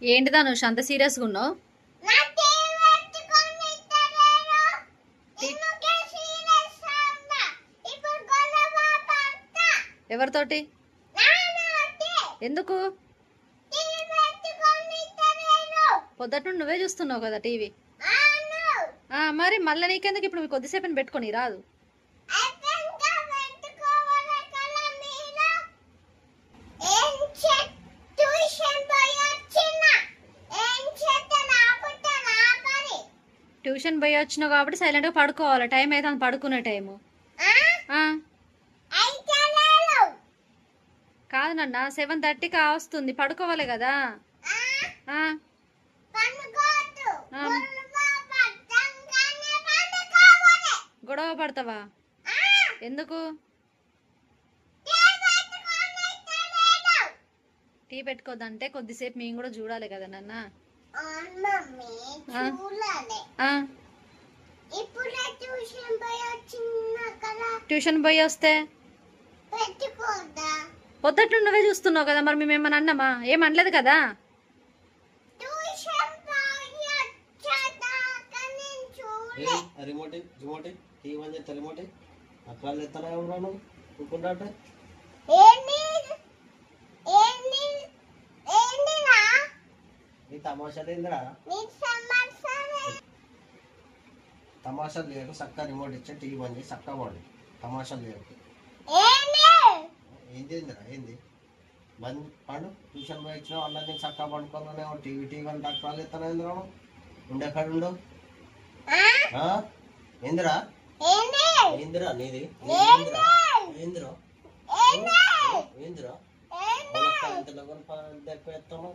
ఏంటి ధనుష్ అంత సీరియస్గా ఉన్నావు? ఎవరితోటి? ఎందుకు? పొద్దుట నుండి నువ్వే చూస్తున్నావు కదా టీవీ. మరి మళ్ళీ నీకెందుకు? ఇప్పుడు మీకు కొద్దిసేపు పెట్టుకొని రాదు. ట్యూషన్ పోయి వచ్చినావు కాబట్టి సైలెంట్గా పడుకోవాలి. టైం అయితే అంత పడుకునే టైము కాదు నాన్న. 7:30 కావస్తుంది, పడుకోవాలి కదా. గొడవ పడతావా? ఎందుకు? టీ పెట్టుకోద్దంటే కొద్దిసేపు మేము కూడా చూడాలి కదా నాన్న. ట్యూషన్ పోయి వస్తే పొద్దుట నువ్వే చూస్తున్నావు కదా. మరి మేమేమన్నా అన్నామా? ఏమనలేదు కదా. తమాషా లేదు. చక్క రిమోట్ ఇచ్చా టీవీ బంద్ చేసి చక్క పడి. తమాషా లేదు. ఏంది ఏంది బంద్ పండు. ట్యూషన్ పోయి ఇచ్చినావు అలా నేను చక్క పడుకోవాలనే టీవీ అని డాక్టర్లు ఇస్తాను. ఎందుకు ఉండేకాడు ఉండవు? ఏందిరా ఏందిరా నీది? ఏందిరా ఏందిరా ఏందిరా ఎత్తాము?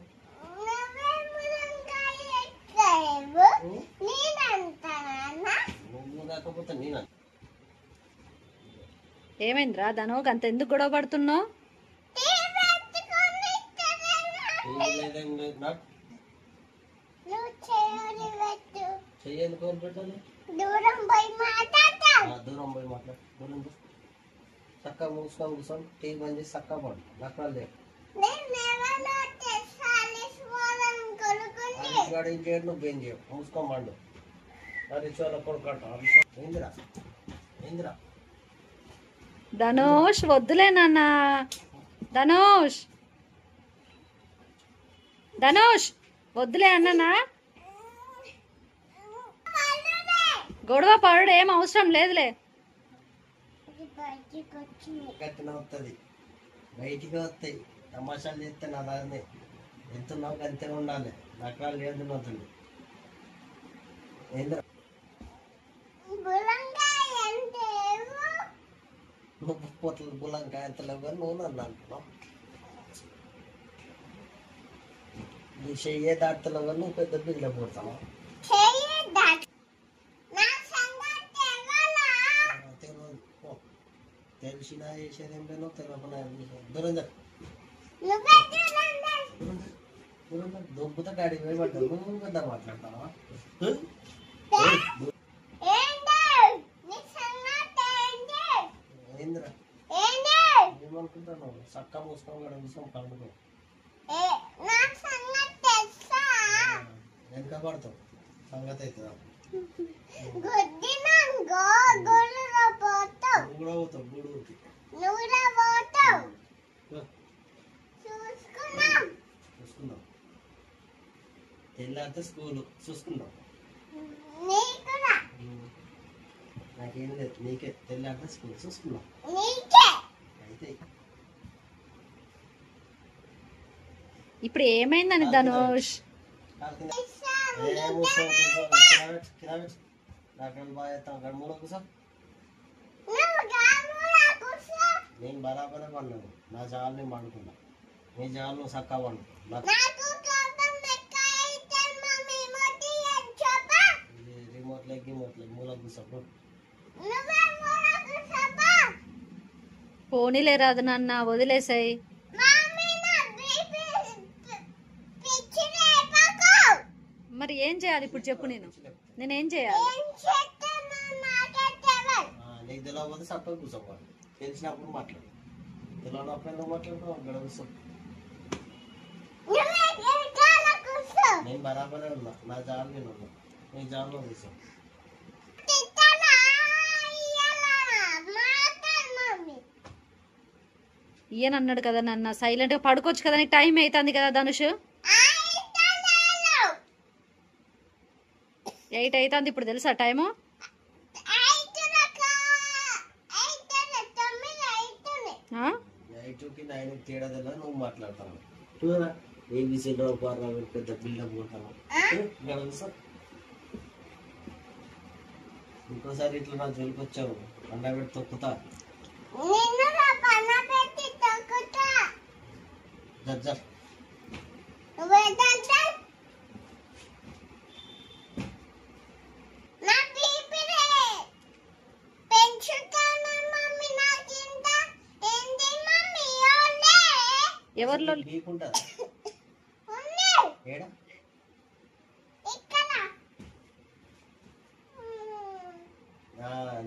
నువ్వు కాకపోతే నేను. ఏమైందిరా ధను? అంత ఎందుకు గొడవ పడుతున్నావు? చెయ్యండి కోరు పెట్టాలి. దూరం పోయి మాట్లాడు. దూరం చక్కగా మూసుకొని కూర్చొని టీవీ బంద్ చేసి చక్కగా పడు. నక్కలు లేదు. ఇంకేంటి నువ్వు ఏం చేయవు. మూసుకొని పండు. రిచువల్ కొడుకంట. ఏందిరా ఏందిరా? ధనుష్ వద్దులే నాన్న. ధనుష్ ధనుష్ వద్దులే అన్ననా. గొడవ పడు ఏం అవసరం లేదులే. వస్తుంది బయటికి వస్తాయి. తమాషాలు చేస్తే నా దాన్ని ఎంతున్నావు అంతే ఉండాలి. నకరాలు లేదు నవ్వుతుంది. ఏంద్రా నువ్వు పొట్ల బులంకాయ ఎంత లేవు కానీ నువ్వు నన్ను అంటున్నావు. నీ చెయ్యే దాటుతున్నావు కానీ నువ్వు పెద్ద బిల్లు కొడతావు. తెలిసినా చేసేదేం లేనో తెలియకుండా దూరం దొబ్బుతో గాడి పోయి పడ్డావు. నువ్వు పెద్ద మాట్లాడతావా? ఏంద్రా ఏమనుకుంటాను? చక్క మూసుకొని కూడా కూర్చొని పండుకో. వెనక పడతావు సంగతి అవుతుందా? కూడా పోతావు గూడుకి. చూసుకుందాం. తెల్లారితే స్కూలు చూసుకుందాం. నాకేం లేదు. నీకే తెల్లారితే స్కూల్ చూసుకుందాం. అయితే ఇప్పుడు ఏమైందని ధనుష్? నేను బరాబరే పడినాను. నా జాలు నేను పండుకున్నా. నీ జాలు నువ్వు చక్కగా పండు. రిమోట్ లెగ్ మూల కూర్చోప్పుడు పోనీలే రాదు నాన్న, వదిలేసాయి. మరి ఏం చేయాలి ఇప్పుడు చెప్పు? నేనేం చేయాలి? నీకు తెలియకపోతే సప్పగా కూర్చోవాలి. తెలిసినప్పుడు మాట్లాడు. తెలియనప్పుడు ఎందుకు మాట్లాడుతావు? అక్కడ కూర్చో. బరాబరే ఉన్నా, నా జాబ్ నేను ఉన్నా, నీ జాబ్లో కూర్చో. ఈయన అన్నాడు కదా నన్ను సైలెంట్ గా పడుకోవచ్చు కదా, నీకు టైం అవుతుంది కదా ధనుష్. 8 అవుతుంది ఇప్పుడు తెలుసా టైము. తేడా నువ్వు మాట్లాడతావు చూడరా, ఏబీసీలో పెద్ద బిల్డప్ పోతాను. ఇంకోసారి ఇట్లా నా జోలికి వచ్చావు అండబెట్టి తొక్కుతా. జర్ ఎవరిలో నీకుంటా ఏడా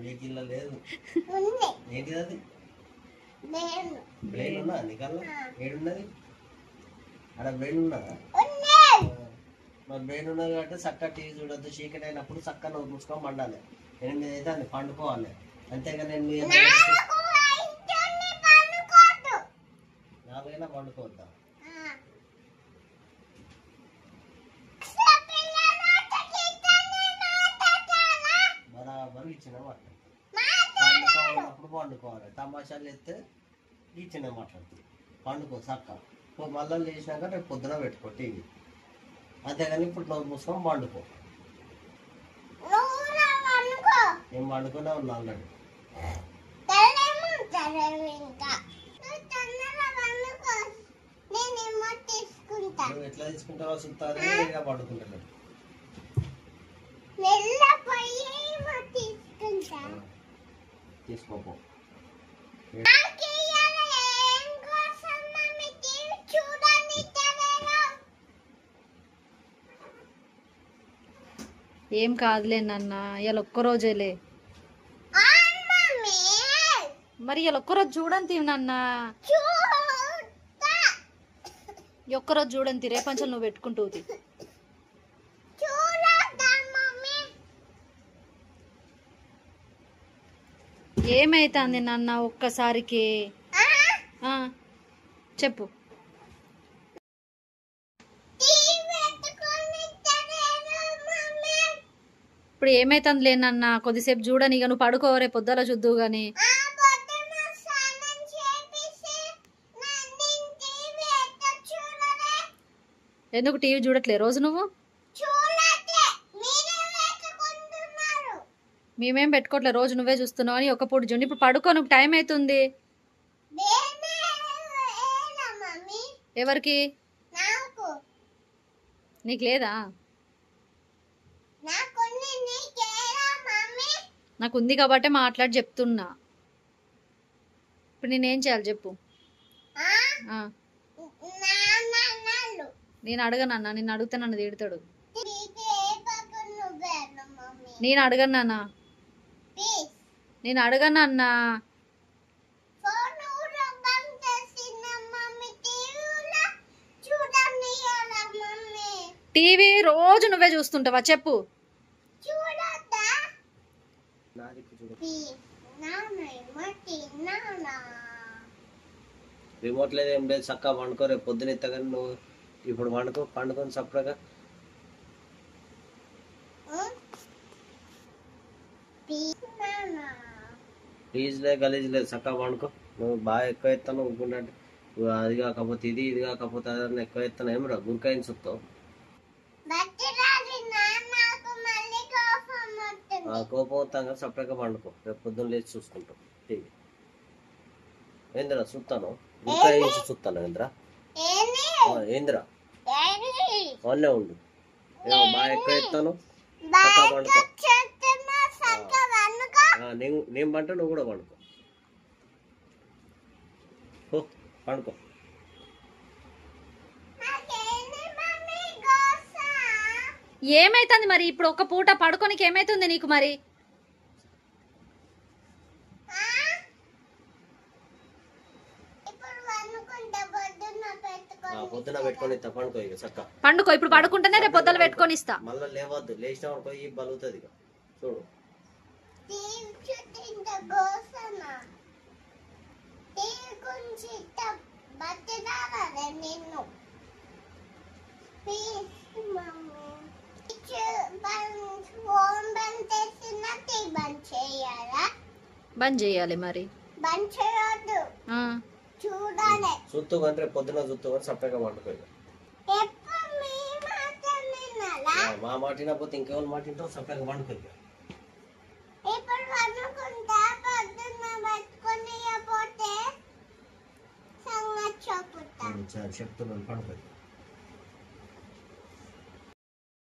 నీకు ఇల్లు లేదు. ఏంటిది అది? బ్రెయిన్ ఉన్నా నీకల్లా? ఏడున్నది అక్కడ బ్రెయిన్ ఉన్నదా? మరి బ్రెయిన్ ఉన్నది కాబట్టి చక్కగా టీవీ చూడొద్దు, చీకటి అయినప్పుడు చక్కగా నువ్వు మూసుకొని పండాలి. 8 అయితే అది పండుకోవాలి, అంతేగాని 4 పండుకోవద్దా? బరాబర్ ఇచ్చిన మాట పండుకోవాలన్నప్పుడు పండుకోవాలి. తమాషాలు ఎత్తే ఇచ్చిన మాట్లాడుతుంది. పండుకో చక్క మళ్ళీ లేచినాక రేపు పొద్దున పెట్టుకో టీవీ, అంతేగాని ఇప్పుడు నువ్వు మూసుకొని పండుకో. నేను పండుకునే ఉన్నా ఆల్రెడీ. నువ్వు ఎట్లా తీసుకుంటావో చూస్తానే ఇలా పండుకుంటాను. తీసుకోపో. ఏం కాదులే నాన్న, ఇలా ఒక్కరోజేలే. మరి ఇలా ఒక్కరోజు చూడంతి నాన్న, ఒక్కరోజు చూడంతి, రేపంచలు నువ్వు పెట్టుకుంటుంది. ఏమైతుంది నాన్న ఒక్కసారికి? చెప్పు. ఇప్పుడు ఏమైతుంది లేనన్న, కొద్దిసేపు చూడని, ఇక నువ్వు పడుకో, రేపు పొద్దుల చూద్దు గాని. ఎందుకు టీవీ చూడట్లే రోజు నువ్వు? మేమేం పెట్టుకోవట్లే, రోజు నువ్వే చూస్తున్నావు అని ఒక పూట చూడండి. ఇప్పుడు పడుకో, నువ్వు టైం అవుతుంది. ఎవరికి? నీకు లేదా? నాకు ఉంది కాబట్టి మాట్లాడి చెప్తున్నా. ఇప్పుడు నేనేం చేయాలి చెప్పు. నేను అడగనన్నా, నిన్ను అడిగితే నన్ను తిడతాడు. నేను అడగన్నానా? నేను అడగనన్నా. టీవీ రోజు నువ్వే చూస్తుంటావా చెప్పు? రిమోట్ లేదు ఏం లేదు, చక్కగా పండుకో, రేపు పొద్దున ఎత్తగానే నువ్వు ఇప్పుడు పండుకొని సపరేట్గా. ప్లీజ్ లేదు గలీజ్ లేదు, చక్కగా పండుకో. నువ్వు బాగా ఎక్కువ ఎత్తాను ఊరుకున్నట్టు, అది కాకపోతే ఇది కాకపోతే అదన్నా ఎక్కువ ఎత్తాను. ఏమిరా గురికాయని చూస్తావు? కోపం వస్తాం కదా, సపరేట్గా పండుకో, రేపు పొద్దున్న లేచి చూసుకుంటాం టీవీ. ఏందిరా చూస్తాను, గురికాయించి చూస్తాను. ఏంద్రా ఏందిరా వాళ్ళే ఉండు, ఏమో బాగా ఎక్కువ ఎత్తాను, చక్కగా పండుకో. నేను పంట నువ్వు కూడా పండుకో, పండుకో. ఏమైతుంది మరి ఇప్పుడు ఒక పూట పడుకోనికి? ఏమైతుంది నీకు మరి? పొద్దున పెట్టుకొని ఇస్తా పండుకో ఇక చక్క పండుకో ఇప్పుడు పడుకుంటేనే రేపు పొద్దున పెట్టుకొని ఇస్తా. మళ్ళీ లేవద్దు, లేచిన పోయి బలుగుతుంది ఇక చూడు. బంద్ చేయాలి మరి. చూస్తూ కానీ రేపు పొద్దున చూస్తూ కానీ సపరేట్గా పండుకో ఇక. మా మాట వినకపోతే ఇంకెవరు మాట వింటావు, సపరేట్గా పండుకో ఇక. చెప్తున్నాను పండుకో.